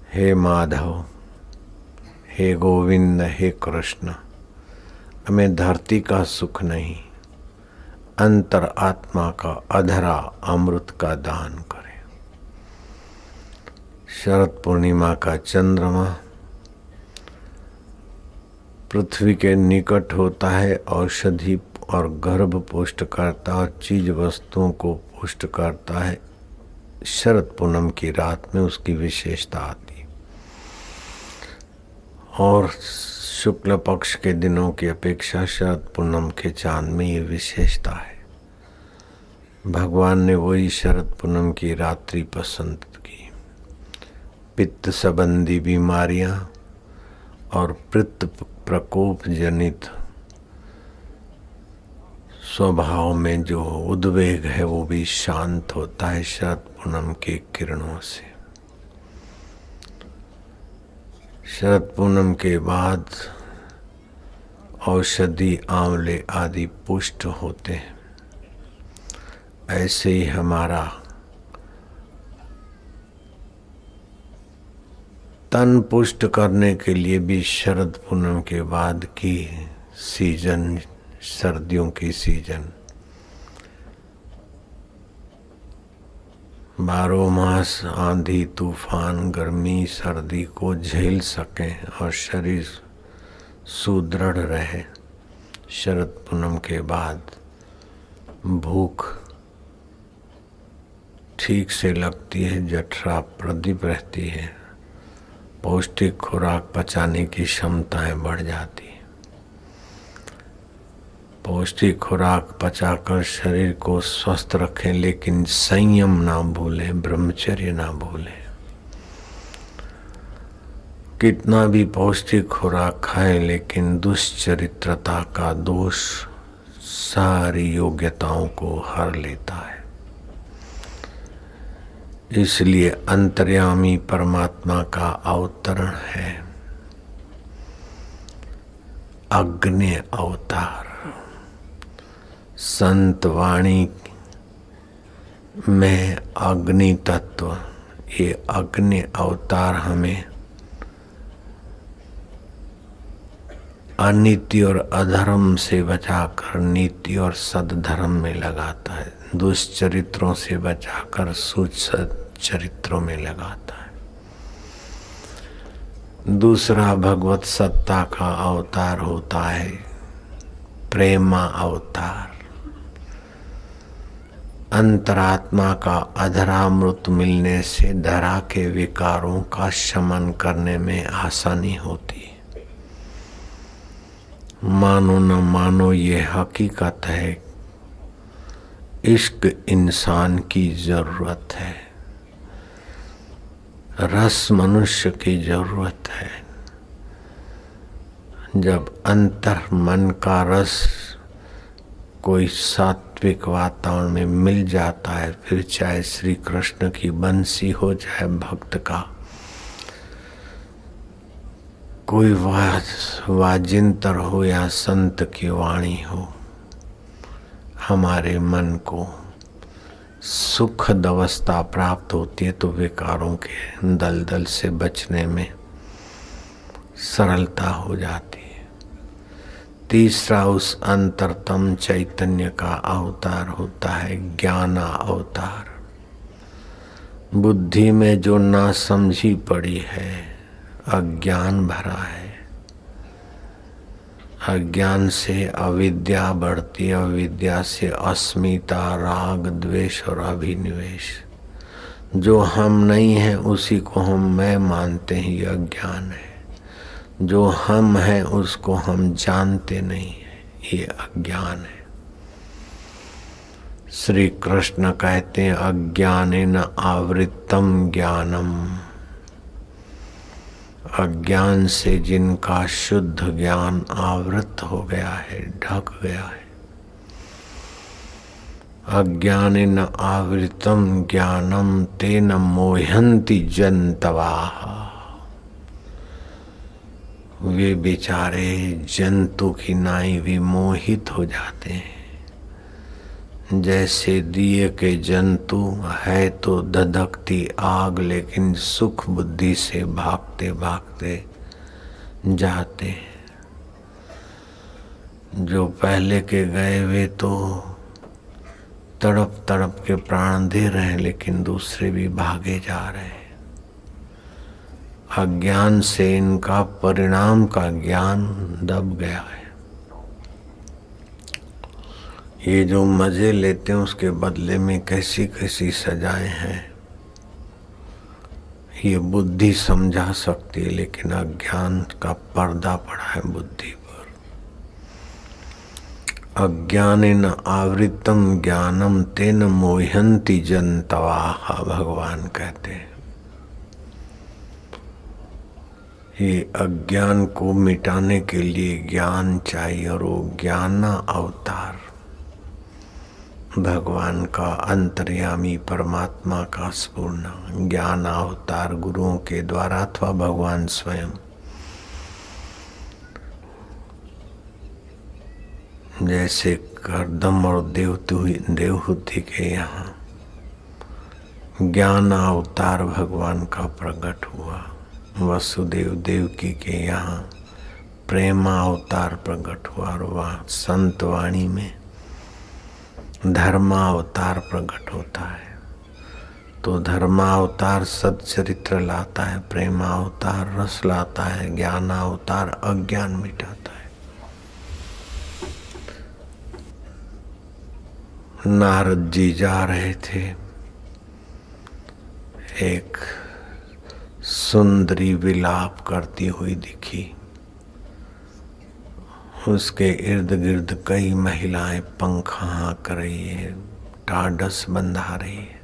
हे माधव, हे गोविंद, हे कृष्ण, हमें धरती का सुख नहीं, अंतर आत्मा का अधरा अमृत का दान करें। शरद पूर्णिमा का चंद्रमा पृथ्वी के निकट होता है, औषधि और गर्भ पुष्ट करता और चीज वस्तुओं को पुष्ट करता है। शरद पूनम की रात में उसकी विशेषता आती है और शुक्ल पक्ष के दिनों की अपेक्षा शरद पूनम के चांद में ये विशेषता है। भगवान ने वही शरद पूनम की रात्रि पसंद की। पित्त संबंधी बीमारियां और पित्त प्रकोप जनित स्वभाव में जो उद्वेग है वो भी शांत होता है शरद पूनम के किरणों से। शरद पूनम के बाद औषधि आंवले आदि पुष्ट होते हैं। ऐसे ही हमारा तन पुष्ट करने के लिए भी शरद पूनम के बाद की सीजन, सर्दियों की सीजन, 12 मास आंधी तूफान गर्मी सर्दी को झेल सकें और शरीर सुदृढ़ रहे। शरद पूनम के बाद भूख ठीक से लगती है, जठरा प्रदीप रहती है, पौष्टिक खुराक पचाने की क्षमताएं बढ़ जाती है। पौष्टिक खुराक पचाकर शरीर को स्वस्थ रखें, लेकिन संयम ना भूलें, ब्रह्मचर्य ना भूलें। कितना भी पौष्टिक खुराक खाएं, लेकिन दुश्चरित्रता का दोष सारी योग्यताओं को हर लेता है। इसलिए अंतर्यामी परमात्मा का अवतरण है अग्नि अवतार। संत वाणी में अग्नि तत्व, ये अग्नि अवतार हमें अनीति और अधर्म से बचाकर नीति और सद्धर्म में लगाता है, दुष्चरित्रों से बचाकर सुचरित्रों में लगाता है। दूसरा भगवत सत्ता का अवतार होता है प्रेमा अवतार। अंतरात्मा का अधरामृत मिलने से धरा के विकारों का शमन करने में आसानी होती है। मानो न मानो ये हकीकत है, इश्क इंसान की जरूरत है, रस मनुष्य की जरूरत है। जब अंतर मन का रस कोई सात्विक वातावरण में मिल जाता है, फिर चाहे श्री कृष्ण की बंसी हो, चाहे भक्त का कोई वाजिंतर हो या संत की वाणी हो, हमारे मन को सुखद अवस्था प्राप्त होती है तो विकारों के दलदल से बचने में सरलता हो जाती है। तीसरा उस अंतरतम चैतन्य का अवतार होता है ज्ञाना अवतार। बुद्धि में जो नासमझी पड़ी है, अज्ञान भरा है, अज्ञान से अविद्या बढ़ती, अविद्या से अस्मिता, राग, द्वेष और अभिनिवेश। जो हम नहीं है उसी को हम मैं मानते हैं, ये अज्ञान है। जो हम है उसको हम जानते नहीं है, ये अज्ञान है। श्री कृष्ण कहते हैं अज्ञानेन आवृत्तम ज्ञानम। अज्ञान से जिनका शुद्ध ज्ञान आवृत हो गया है, ढक गया है। अज्ञानेन आवृतम ज्ञानम तेन मोहन्ति जन्तवः। वे बेचारे जंतु की नाई विमोहित हो जाते हैं। जैसे दिए के जंतु है तो धधकती आग, लेकिन सुख बुद्धि से भागते भागते जाते। जो पहले के गए वे तो तड़प तड़प के प्राण दे रहे हैं, लेकिन दूसरे भी भागे जा रहे हैं। अज्ञान से इनका परिणाम का ज्ञान दब गया है। ये जो मजे लेते हैं उसके बदले में कैसी कैसी सजाएं हैं, ये बुद्धि समझा सकती है, लेकिन अज्ञान का पर्दा पड़ा है बुद्धि पर। अज्ञानेन आवृतम ज्ञानम तेन मोहन्ति जन्तवः, भगवान कहते हैं। ये अज्ञान को मिटाने के लिए ज्ञान चाहिए, और वो ज्ञान अवतार भगवान का अंतर्यामी परमात्मा का स्पूर्ण ज्ञान अवतार गुरुओं के द्वारा अथवा भगवान स्वयं। जैसे करदम और देवहूति के यहाँ ज्ञान अवतार भगवान का प्रकट हुआ, वसुदेव देवकी के यहाँ प्रेम अवतार प्रकट हुआ, और वहाँ संतवाणी में धर्मावतार प्रकट होता है। तो धर्मावतार सच्चरित्र लाता है, प्रेमावतार रस लाता है, ज्ञानावतार अज्ञान मिटाता है। नारद जी जा रहे थे, एक सुंदरी विलाप करती हुई दिखी। उसके इर्द गिर्द कई महिलाएं पंख हाँक रही है, टाढ़स बंधा रही है।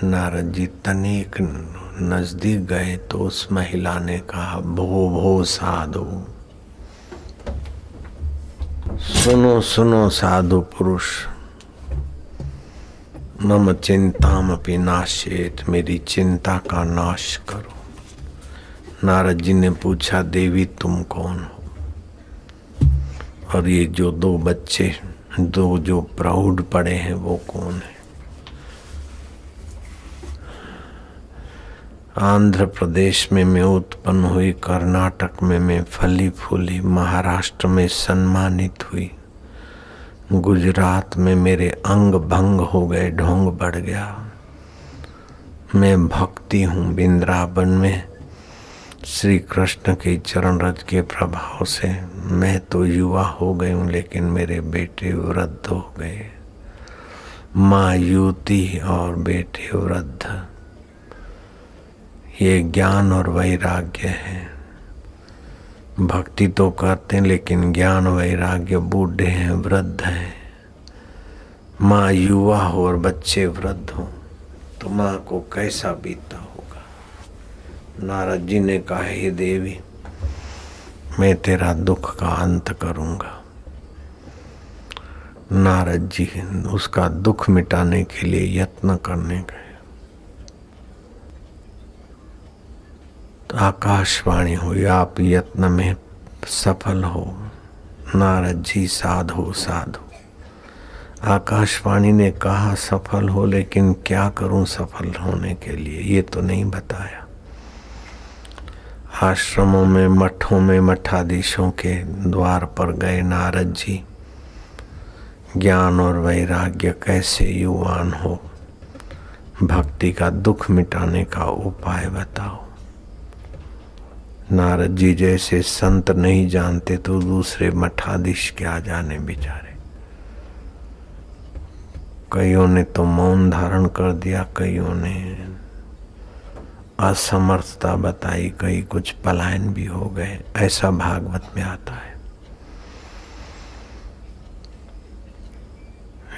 नारद जी तनिक नजदीक गए तो उस महिला ने कहा, भो भो साधु, सुनो सुनो साधु पुरुष, मम चिंतामपि नाशेत, मेरी चिंता का नाश करो। नारद जी ने पूछा, देवी तुम कौन हो? और ये जो दो बच्चे जो प्रौढ़ पड़े हैं वो कौन है? आंध्र प्रदेश में मैं उत्पन्न हुई, कर्नाटक में मैं फली फूली, महाराष्ट्र में सम्मानित हुई, गुजरात में मेरे अंग भंग हो गए, ढोंग बढ़ गया। मैं भक्ति हूँ। वृंदावन में श्री कृष्ण के चरण रज के प्रभाव से मैं तो युवा हो गई हूँ, लेकिन मेरे बेटे वृद्ध हो गए। माँ युवती और बेटे वृद्ध, ये ज्ञान और वैराग्य है। भक्ति तो करते हैं, लेकिन ज्ञान वैराग्य बूढ़े हैं, वृद्ध हैं। माँ युवा हो और बच्चे वृद्ध हो तो माँ को कैसा बीतता होगा। नारद जी ने कहा, हे देवी, मैं तेरा दुख का अंत करूंगा। नारद जी उसका दुख मिटाने के लिए यत्न करने गए। तो आकाशवाणी हुई, आप यत्न में सफल हो। नारद जी साधु साधु। आकाशवाणी ने कहा सफल हो, लेकिन क्या करूं सफल होने के लिए, ये तो नहीं बताया। आश्रमों में, मठों में, मठाधीशों के द्वार पर गए नारद जी, ज्ञान और वैराग्य कैसे युवान हो, भक्ति का दुख मिटाने का उपाय बताओ। नारद जी जैसे संत नहीं जानते तो दूसरे मठाधीश क्या जाने बेचारे। कईयों ने तो मौन धारण कर दिया, कईयों ने असमर्थता बताई, कई कुछ पलायन भी हो गए। ऐसा भागवत में आता है।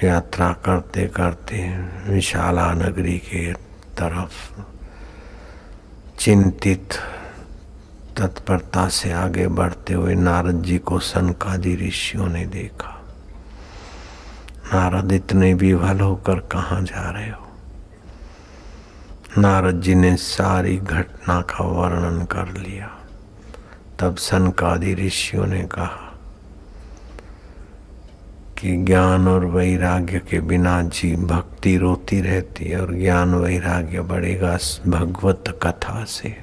यात्रा करते करते विशाला नगरी के तरफ चिंतित तत्परता से आगे बढ़ते हुए नारद जी को सनकादि ऋषियों ने देखा। नारद, इतने विह्वल होकर कहाँ जा रहे हो? नारद जी ने सारी घटना का वर्णन कर लिया। तब सनकादि ऋषियों ने कहा, कि ज्ञान और वैराग्य के बिना जी भक्ति रोती रहती है और ज्ञान वैराग्य बढ़ेगा भगवत कथा से।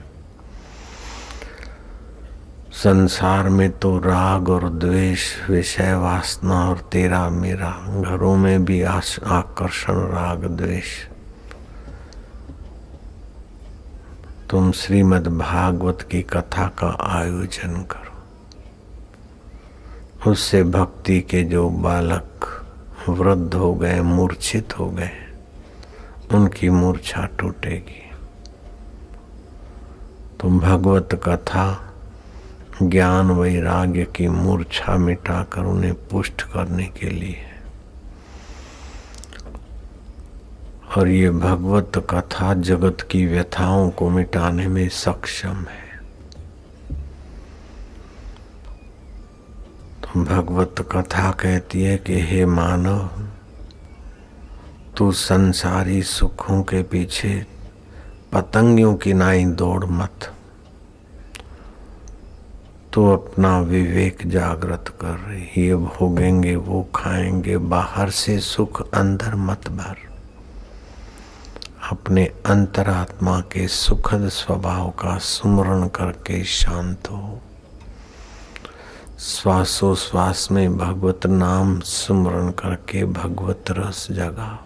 संसार में तो राग और द्वेष, विषय वासना और तेरा मेरा, घरों में भी आकर्षण राग द्वेष। तुम श्रीमद् भागवत की कथा का आयोजन करो, उससे भक्ति के जो बालक वृद्ध हो गए, मूर्छित हो गए, उनकी मूर्छा टूटेगी। तुम भगवत कथा ज्ञान वैराग्य की मूर्छा मिटाकर उन्हें पुष्ट करने के लिए, और ये भगवत कथा जगत की व्यथाओं को मिटाने में सक्षम है। तो भगवत कथा कहती है कि हे मानव, तू संसारी सुखों के पीछे पतंगियों की नाई दौड़ मत। तो अपना विवेक जागृत कर रही, ये भोगेंगे वो खाएंगे, बाहर से सुख अंदर मत भर। अपने अंतरात्मा के सुखद स्वभाव का सुमरण करके शांत हो। श्वासोश्वास में भगवत नाम सुमरण करके भगवत रस जगा।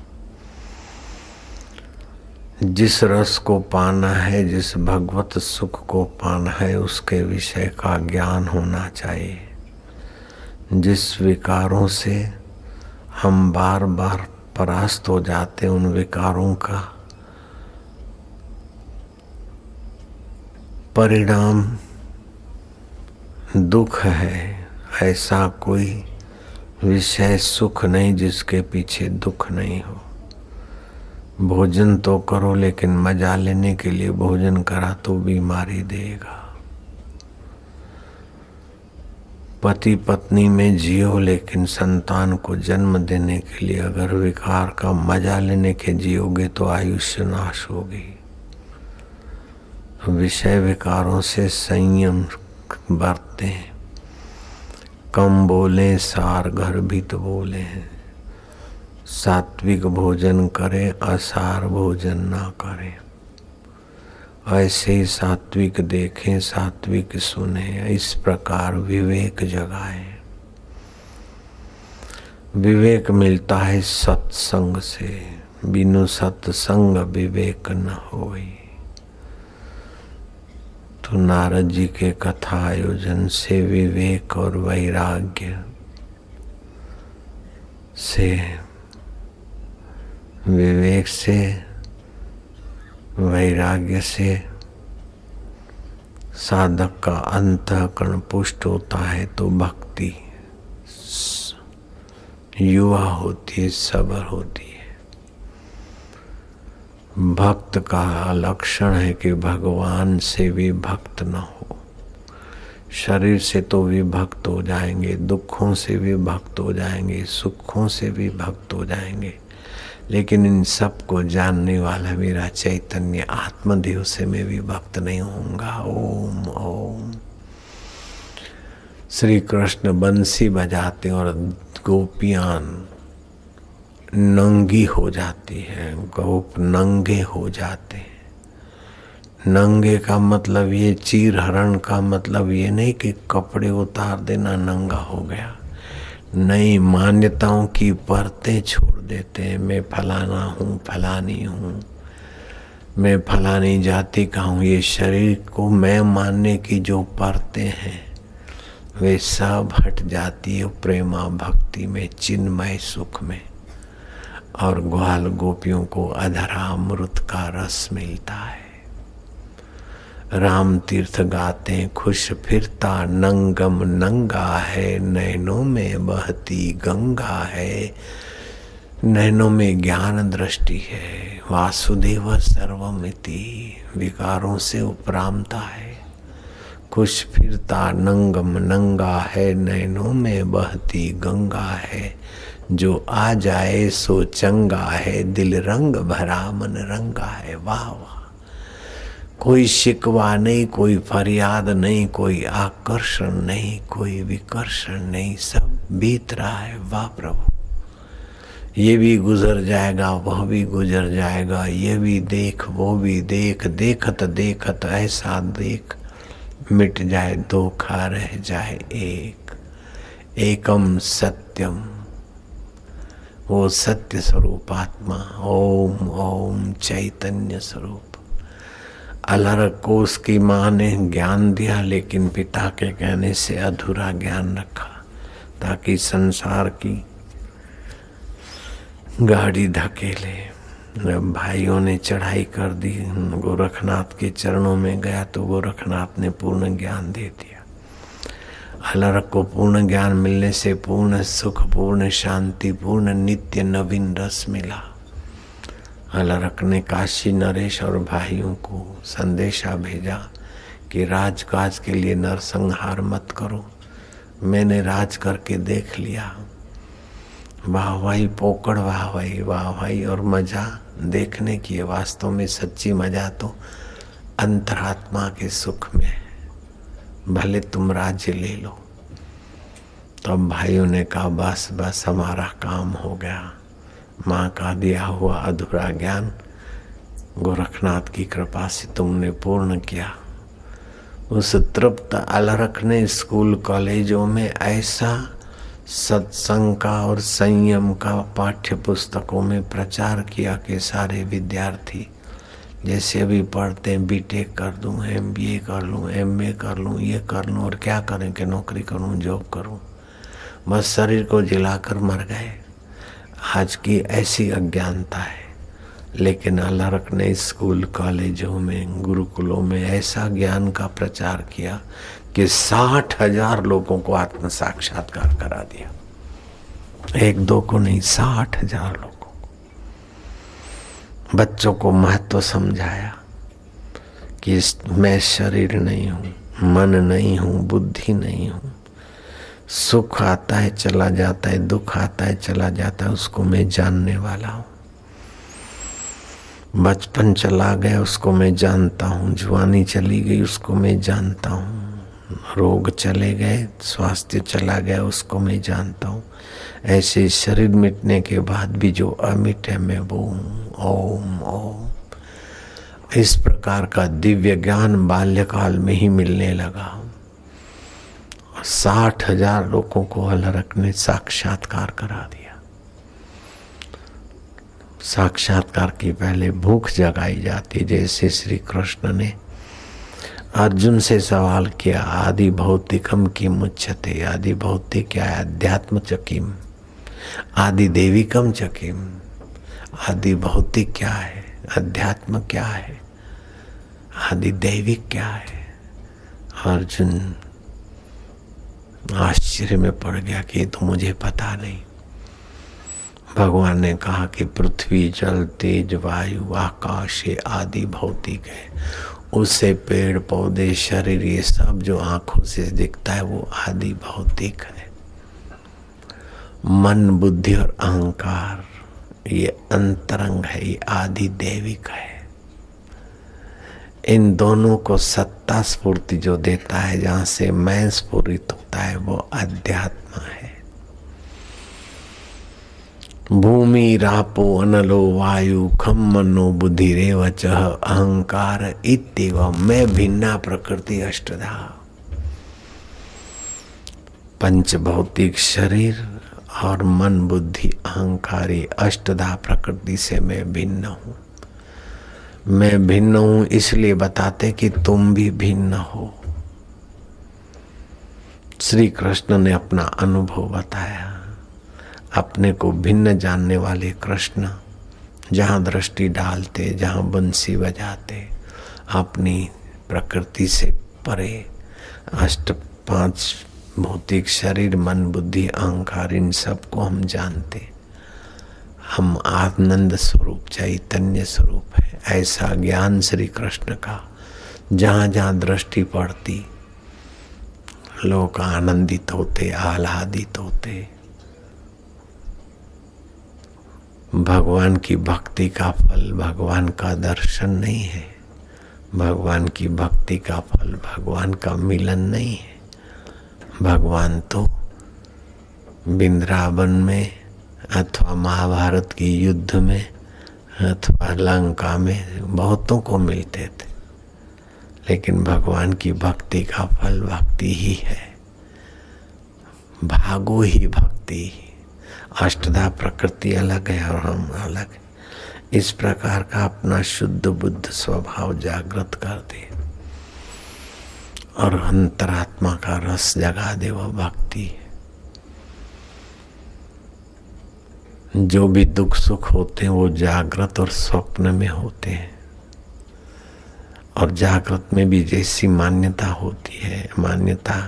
जिस रस को पाना है, जिस भगवत सुख को पाना है, उसके विषय का ज्ञान होना चाहिए। जिस विकारों से हम बार बार परास्त हो जाते, उन विकारों का परिणाम दुख है। ऐसा कोई विषय सुख नहीं जिसके पीछे दुख नहीं हो। भोजन तो करो, लेकिन मजा लेने के लिए भोजन करा तो बीमारी देगा। पति पत्नी में जियो, लेकिन संतान को जन्म देने के लिए अगर विकार का मजा लेने के जियोगे तो आयुष्य नाश होगी। विषय विकारों से संयम बरतें। कम बोले, सार घर भी तो बोले हैं। सात्विक भोजन करें, असार भोजन ना करें। ऐसे ही सात्विक देखें, सात्विक सुने। इस प्रकार विवेक जगाएं। विवेक मिलता है सत्संग से, बिनु सत्संग विवेक न होई। तो नारद जी के कथा आयोजन से विवेक और वैराग्य से, विवेक से, वैराग्य से साधक का अंतःकरण पुष्ट होता है तो भक्ति युवा होती है, सबर होती है। भक्त का लक्षण है कि भगवान से भी भक्त न हो। शरीर से तो विभक्त हो जाएंगे, दुखों से भी भक्त हो जाएंगे, सुखों से भी भक्त हो जाएंगे, लेकिन इन सब को जानने वाला मेरा चैतन्य आत्मदेव से मैं भी भक्त नहीं होऊंगा। ओम ओम। श्री कृष्ण बंसी बजाते और गोपियां नंगी हो जाती है, गोप नंगे हो जाते हैं। नंगे का मतलब ये, चीर हरण का मतलब ये नहीं कि कपड़े उतार देना नंगा हो गया। नई मान्यताओं की परतें छोड़ देते हैं। मैं फलाना हूँ, फलानी हूँ, मैं फलानी जाति का हूँ। ये शरीर को मैं मानने की जो परतें हैं वे सब हट जाती है प्रेमा भक्ति में, चिन्मय सुख में। और ग्वाल गोपियों को अधरामृत का रस मिलता है। राम तीर्थ गाते खुश फिरता नंगम नंगा है, नैनों में बहती गंगा है। नैनों में ज्ञान दृष्टि है। वासुदेव सर्वमिति, विकारों से उपरामता है। खुश फिरता नंगम नंगा है, नैनों में बहती गंगा है। जो आ जाए सो चंगा है, दिल रंग भरा मन रंगा है। वाह वाह। कोई शिकवा नहीं, कोई फरियाद नहीं, कोई आकर्षण नहीं, कोई विकर्षण नहीं, सब बीत रहा है। वाह प्रभु, ये भी गुजर जाएगा, वह भी गुजर जाएगा, ये भी देख, वो भी देख, देखत देखत ऐसा देख, मिट जाए धोखा रह जाए एक। एकम सत्यम, वो सत्य स्वरूप आत्मा। ओम ओम चैतन्य स्वरूप। अलर्क को उसकी माँ ने ज्ञान दिया, लेकिन पिता के कहने से अधूरा ज्ञान रखा, ताकि संसार की गाड़ी धकेले। जब भाइयों ने चढ़ाई कर दी, गोरखनाथ के चरणों में गया तो गोरखनाथ ने पूर्ण ज्ञान दे दिया। अलर्क को पूर्ण ज्ञान मिलने से पूर्ण सुख, पूर्ण शांति, पूर्ण नित्य नवीन रस मिला। अलर्क ने काशी नरेश और भाइयों को संदेशा भेजा कि राजकाज के लिए नरसंहार मत करो, मैंने राज करके देख लिया। वाहवाही पोकड़, वाहवाही और मजा देखने की है। वास्तव में सच्ची मजा तो अंतरात्मा के सुख में है। भले तुम राज्य ले लो। तो अब भाइयों ने कहा बस बस हमारा काम हो गया। माँ का दिया हुआ अधूरा ज्ञान गोरखनाथ की कृपा से तुमने पूर्ण किया। उस तृप्त अलर्क ने स्कूल कॉलेजों में ऐसा सत्संग का और संयम का पाठ्य पुस्तकों में प्रचार किया कि सारे विद्यार्थी जैसे अभी पढ़ते हैं, बीटेक कर दूं, MBA कर लूं, MA कर लूं, ये कर लूं, और क्या करें कि नौकरी करूं, जॉब करूं, बस शरीर को जिलाकर मर गए। आज की ऐसी अज्ञानता है। लेकिन अलर्क ने स्कूल कॉलेजों में, गुरुकुलों में ऐसा ज्ञान का प्रचार किया कि 60,000 लोगों को आत्म साक्षात्कार करा दिया। एक दो को नहीं, 60,000 लोगों को। बच्चों को महत्व समझाया कि मैं शरीर नहीं हूँ, मन नहीं हूँ, बुद्धि नहीं हूँ। सुख आता है चला जाता है, दुख आता है चला जाता है, उसको मैं जानने वाला हूँ। बचपन चला गया उसको मैं जानता हूँ, जवानी चली गई उसको मैं जानता हूँ, रोग चले गए, स्वास्थ्य चला गया उसको मैं जानता हूँ। ऐसे शरीर मिटने के बाद भी जो अमिट है मैं वो हूँ। ओम ओम। इस प्रकार का दिव्य ज्ञान बाल्यकाल में ही मिलने लगा। 60,000 लोगों को अलर्क ने साक्षात्कार करा दिया। साक्षात्कार की पहले भूख जगाई जाती। जैसे श्री कृष्ण ने अर्जुन से सवाल किया, आदि भौतिकम किम उच्यते, आदि भौतिक क्या है, अध्यात्म च किम, आदि देविकम च किम, आदि भौतिक क्या है, अध्यात्म क्या है, आदि दैविक क्या है। अर्जुन आश्चर्य में पड़ गया कि तो मुझे पता नहीं। भगवान ने कहा कि पृथ्वी, जल, तेज, वायु, आकाश ये आदि भौतिक है। उससे पेड़ पौधे, शरीर, ये सब जो आंखों से दिखता है वो आदि भौतिक है। मन, बुद्धि और अहंकार ये अंतरंग है, ये आदि दैविक है। इन दोनों को सत्ता स्फूर्ति जो देता है, जहाँ से मैं स्फुरित होता है, वो अध्यात्म है। भूमि, रापो, अनलो, वायु, खम, मनो, बुद्धि रेवच अहंकार इत्येव मैं भिन्ना प्रकृति अष्टधा। पंच भौतिक शरीर और मन, बुद्धि, अहंकारी अष्टधा प्रकृति से मैं भिन्न हूँ। मैं भिन्न हूँ इसलिए बताते कि तुम भी भिन्न हो। श्री कृष्ण ने अपना अनुभव बताया। अपने को भिन्न जानने वाले कृष्ण जहाँ दृष्टि डालते, जहाँ बंसी बजाते, अपनी प्रकृति से परे पांच भौतिक शरीर, मन, बुद्धि, अहंकार, इन सबको हम जानते। हम आनंद स्वरूप, चैतन्य स्वरूप है। ऐसा ज्ञान श्री कृष्ण का जहाँ जहाँ दृष्टि पड़ती लोग आनंदित होते, आह्लादित होते। भगवान की भक्ति का फल भगवान का दर्शन नहीं है। भगवान की भक्ति का फल भगवान का मिलन नहीं है। भगवान तो वृंदावन में अथवा महाभारत की युद्ध में अथवा लंका में बहुतों को मिलते थे, लेकिन भगवान की भक्ति का फल भक्ति ही है। भागो ही भक्ति। अष्टधा प्रकृति अलग है और हम अलग है। इस प्रकार का अपना शुद्ध बुद्ध स्वभाव जागृत कर दे और अंतरात्मा का रस जगा दे, वह भक्ति है। जो भी दुख सुख होते हैं वो जागृत और स्वप्न में होते हैं, और जागृत में भी जैसी मान्यता होती है, मान्यता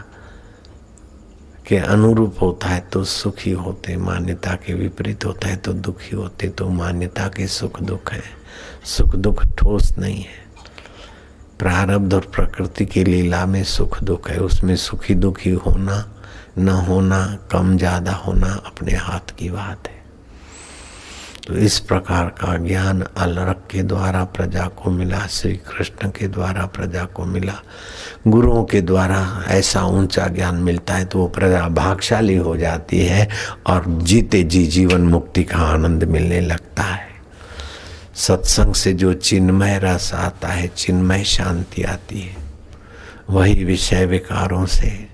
के अनुरूप होता है तो सुखी होते, मान्यता के विपरीत होता है तो दुखी होते। तो मान्यता के सुख दुख है, सुख दुख ठोस नहीं है। प्रारब्ध और प्रकृति की लीला में सुख दुख है, उसमें सुखी दुखी होना न होना, कम ज्यादा होना अपने हाथ की बात है। तो इस प्रकार का ज्ञान अलरख के द्वारा प्रजा को मिला, श्री कृष्ण के द्वारा प्रजा को मिला। गुरुओं के द्वारा ऐसा ऊंचा ज्ञान मिलता है तो वो प्रजा भाग्यशाली हो जाती है और जीते जी जीवन मुक्ति का आनंद मिलने लगता है। सत्संग से जो चिन्मय रस आता है, चिन्मय शांति आती है, वही विषय विकारों से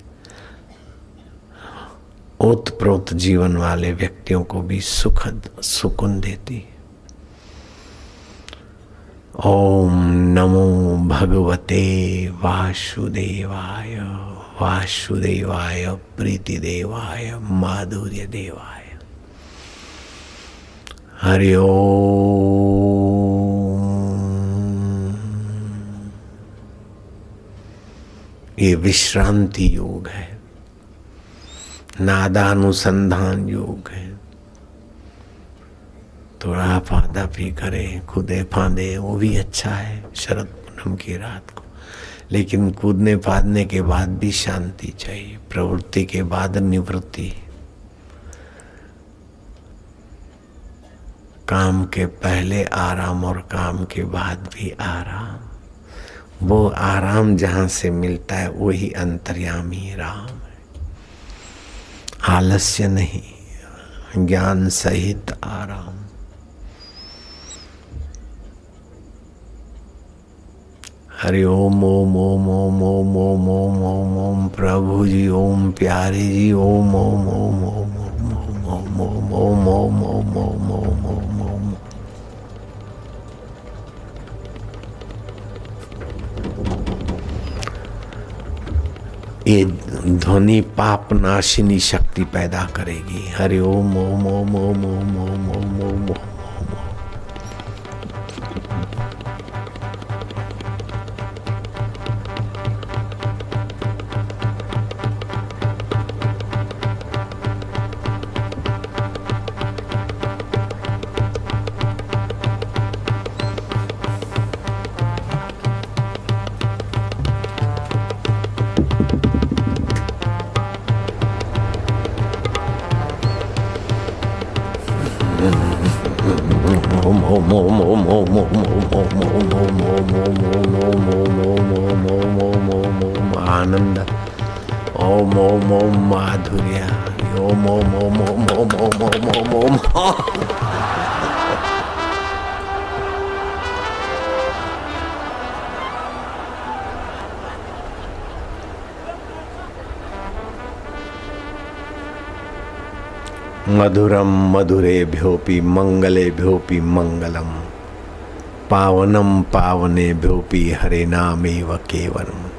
ओतप्रोत जीवन वाले व्यक्तियों को भी सुखद सुकून देती। ओम नमो भगवते वासुदेवाय, वासुदेवाय प्रीति देवाय, माधुर्य देवाय। हरि ओम। ये विश्रांति योग है, नादानुसंधान योग है। थोड़ा फादा भी करे, कूदे फांदे, वो भी अच्छा है शरद पूनम की रात को, लेकिन कूदने फादने के बाद भी शांति चाहिए। प्रवृत्ति के बाद निवृत्ति, काम के पहले आराम और काम के बाद भी आराम। वो आराम जहाँ से मिलता है वही अंतर्यामी राम है। आलस्य नहीं, ज्ञान सहित आराम। हरि ओम ओम ओम ओम ओम ओम ओम ओम ओम प्रभु जी, ओम प्यारे जी, ओम ओम ओम ओम ओम ओम ओम ओम ओम ओम ओम ओम ओम ओम। ये ध्वनि पाप नाशिनी शक्ति पैदा करेगी। हरि ओम ओम ओम ओम ओम ओम ओम ओम ओम। आनंद। ओम ओम ओम माधुर्य। ओम ओम ओम ओम ओम ओम ओम ओम ओम। मधुरम मधुरेभ्योऽपि मंगलेभ्योऽपि मंगलम, पावनम पावनेभ्योऽपि हरे नामेव केवलम।